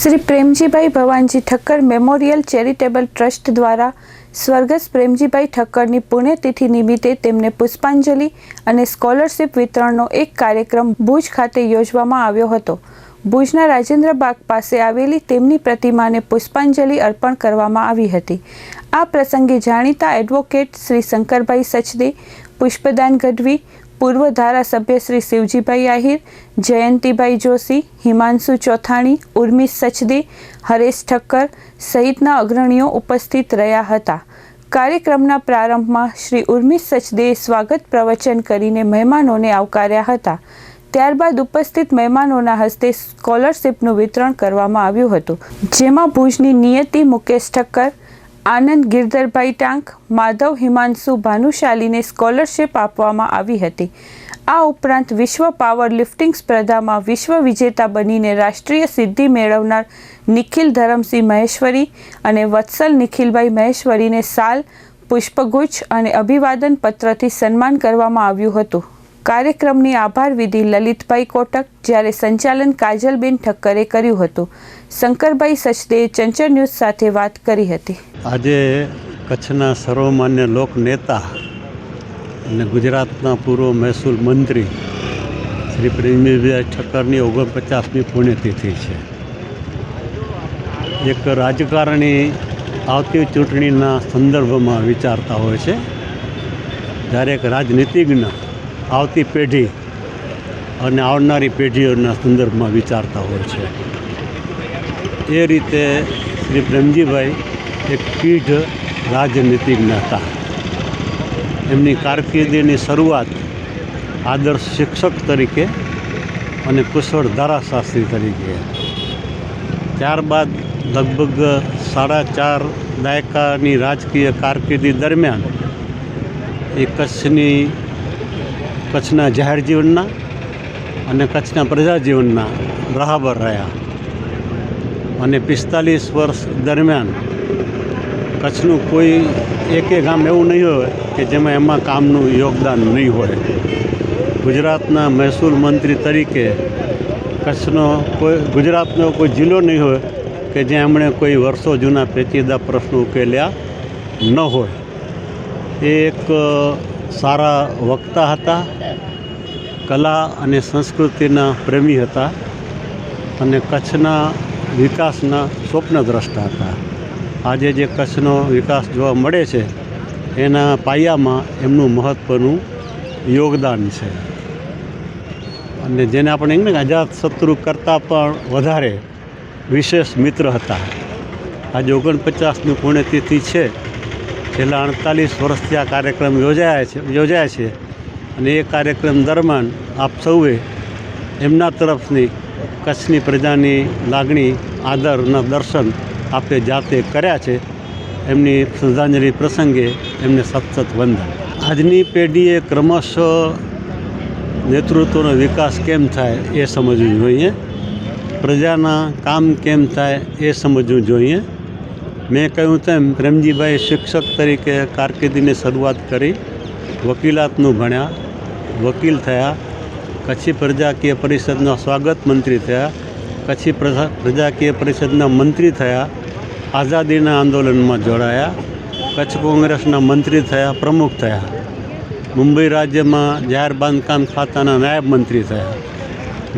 Shri Premjibhai Bhavanji Thakkar memorial charitable trust દ્વારા સ્વર્ગસ્થ પ્રેમજીભાઈ ઠક્કરની પુણ્યતિથિ નિમિત્તે તેમને પુષ્પાંજલિ અને સ્કોલરશિપ વિતરણનો એક કાર્યક્રમ ભુજ ખાતે યોજવામાં આવ્યો હતો. ભુજના રાજેન્દ્ર બાગ પાસે આવેલી તેમની પ્રતિમાને પુષ્પાંજલિ અર્પણ કરવામાં આવી હતી. આ પ્રસંગે જાણીતા એડવોકેટ શ્રી શંકરભાઈ સચદે, પુષ્પદાન ગઢવી, પૂર્વ ધારાસભ્ય શ્રી શિવજીભાઈ આહિર, જયંતિભાઈ જોશી, હિમાંશુ ચોથાણી, ઉર્મિશ સચદે, હરેશ ઠક્કર સહિતના અગ્રણીઓ ઉપસ્થિત રહ્યા હતા. કાર્યક્રમના પ્રારંભમાં શ્રી ઉર્મિશ સચદેએ સ્વાગત પ્રવચન કરીને મહેમાનોને આવકાર્યા હતા. ત્યારબાદ ઉપસ્થિત મહેમાનોના હસ્તે સ્કોલરશિપનું વિતરણ કરવામાં આવ્યું હતું, જેમાં ભુજની નિયતિ મુકેશ ઠક્કર, આનંદ ગિરધરભાઈ ટાંક, માધવ હિમાંશુ ભાનુશાલીને સ્કોલરશિપ આપવામાં આવી હતી. આ ઉપરાંત વિશ્વ પાવર લિફ્ટિંગ સ્પર્ધામાં વિશ્વ વિજેતા બનીને રાષ્ટ્રીય સિદ્ધિ મેળવનાર નિખિલ ધરમસિંહ મહેશ્વરી અને વત્સલ નિખિલભાઈ મહેશ્વરીને શાલ, પુષ્પગુચ્છ અને અભિવાદન પત્રથી સન્માન કરવામાં આવ્યું હતું. કાર્યક્રમની આભાર વિધિ લલિતભાઈ કોટક, જ્યારે સંચાલન કાજલબેન ઠક્કરે કર્યું હતું. શંકરભાઈ સચદેએ ચંચળ ન્યૂઝ સાથે વાત કરી હતી. આજે કચ્છના સર્વમાન્ય લોક નેતા અને ગુજરાતના પૂર્વ મહેસૂલ મંત્રી શ્રી પ્રેમજીભાઈ ઠક્કરની 49મી પુણ્યતિથિ છે. એક રાજકારણી આવતી ચૂંટણીના સંદર્ભમાં વિચારતા હોય છે, જ્યારે એક રાજનીતિજ્ઞ આવતી પેઢી અને આવનારી પેઢીઓના સંદર્ભમાં વિચારતા હોય છે. એ રીતે શ્રી પ્રેમજીભાઈ એક પીઢ રાજનીતિજ્ઞ હતા. એમની કારકિર્દીની શરૂઆત આદર્શ શિક્ષક તરીકે અને કુશળ ધારાશાસ્ત્રી તરીકે, ત્યારબાદ લગભગ 4.5 દાયકાની રાજકીય કારકિર્દી દરમિયાન એ કચ્છના જાહેર જીવનના અને કચ્છના પ્રજાજીવનના રાહબર રહ્યા અને 45 વર્ષ દરમિયાન કચ્છનું કોઈ એકે ગામ એવું નહીં હોય કે જેમાં એમાં કામનું યોગદાન નહીં હોય. ગુજરાતના મહેસૂલ મંત્રી તરીકે ગુજરાતનો કોઈ જિલ્લો નહીં હોય કે જ્યાં એમણે કોઈ વર્ષો જૂના પેચીદા પ્રશ્નો ઉકેલ્યા ન હોય. એ એક સારા વક્તા હતા, કલા અને સંસ્કૃતિના પ્રેમી હતા અને કચ્છના વિકાસના સ્વપ્નદ્રષ્ટા હતા. આજે જે કચ્છનો વિકાસ જોવા મળે છે એના પાયામાં એમનું મહત્ત્વનું યોગદાન છે. અને જેને આપણે અજાત શત્રુ કરતાં પણ વધારે વિશેષ મિત્ર હતા. આજે 49મી પુણ્યતિથિ છે. છેલ્લા 48 વર્ષથી આ કાર્યક્રમ યોજાય છે અને એ કાર્યક્રમ દરમિયાન આપ સૌએ એમના તરફની કચ્છની પ્રજાની લાગણી, આદરના દર્શન આપણે જાતે કર્યા છે. એમની શ્રદ્ધાંજલિ પ્રસંગે એમને સતત વંદન. આજની પેઢીએ ક્રમશઃ નેતૃત્વનો વિકાસ કેમ થાય એ સમજવું જોઈએ, પ્રજાના કામ કેમ થાય એ સમજવું જોઈએ. મેં કહ્યું તેમ પ્રેમજીભાઈ શિક્ષક તરીકે કારકિર્દીની શરૂઆત કરી, વકીલાતનું ભણ્યા, વકીલ થયા, કચ્છી પ્રજાકીય પરિષદના સ્વાગત મંત્રી થયા, કચ્છી પ્રજાકીય પરિષદના મંત્રી થયા, આઝાદીના આંદોલનમાં જોડાયા, કચ્છ કોંગ્રેસના મંત્રી થયા, પ્રમુખ થયા, મુંબઈ રાજ્યમાં જાહેર બાંધકામ ખાતાના નાયબ મંત્રી થયા,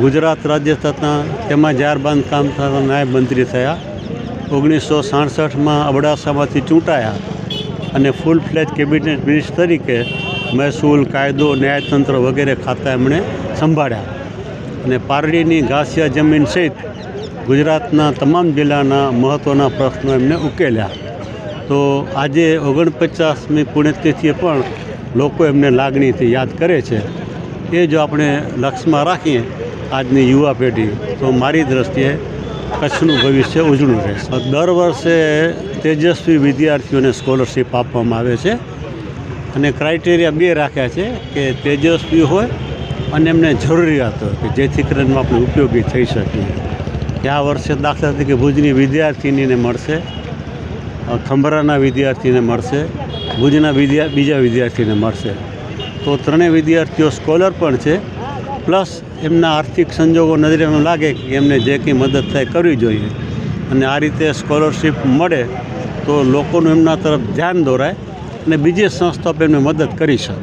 ગુજરાત રાજ્ય થતાં તેમાં જાહેર બાંધકામ ખાતાના નાયબ મંત્રી થયા, 1967માં અબડાસામાંથી ચૂંટાયા અને ફૂલ ફ્લેજ કેબિનેટ મિનિસ્ટર તરીકે મહેસૂલ, કાયદો, ન્યાયતંત્ર વગેરે ખાતા એમણે સંભાળ્યા અને પારડીની ઘાસિયા જમીન સહિત ગુજરાતના તમામ જિલ્લાના મહત્ત્વના પ્રશ્નો એમને ઉકેલ્યા. તો આજે 49મી પુણ્યતિથિએ પણ લોકો એમને લાગણીથી યાદ કરે છે. એ જો આપણે લક્ષ્યમાં રાખીએ આજની યુવા પેઢી, તો મારી દૃષ્ટિએ કચ્છનું ભવિષ્ય ઉજળું રહેશે. દર વર્ષે તેજસ્વી વિદ્યાર્થીઓને સ્કોલરશિપ આપવામાં આવે છે અને ક્રાઇટેરિયા 2 રાખ્યા છે કે તેજસ્વી હોય અને એમને જરૂરિયાત હોય કે જેથી કરીને આપણે ઉપયોગી થઈ શકીએ. કે આ વર્ષે દાખલા તરીકે ભુજની વિદ્યાર્થીનીને મળશે, ખંભાળાના વિદ્યાર્થીને મળશે, ભુજના બીજા વિદ્યાર્થીને મળશે. તો ત્રણેય વિદ્યાર્થીઓ સ્કોલર પણ છે, પ્લસ એમના આર્થિક સંજોગો નજરે લાગે કે એમને જે કંઈ મદદ થાય કરવી જોઈએ. અને આ રીતે સ્કોલરશિપ મળે તો લોકોનું એમના તરફ ધ્યાન દોરાય અને બીજી સંસ્થાઓ પણ એમને મદદ કરી શકે.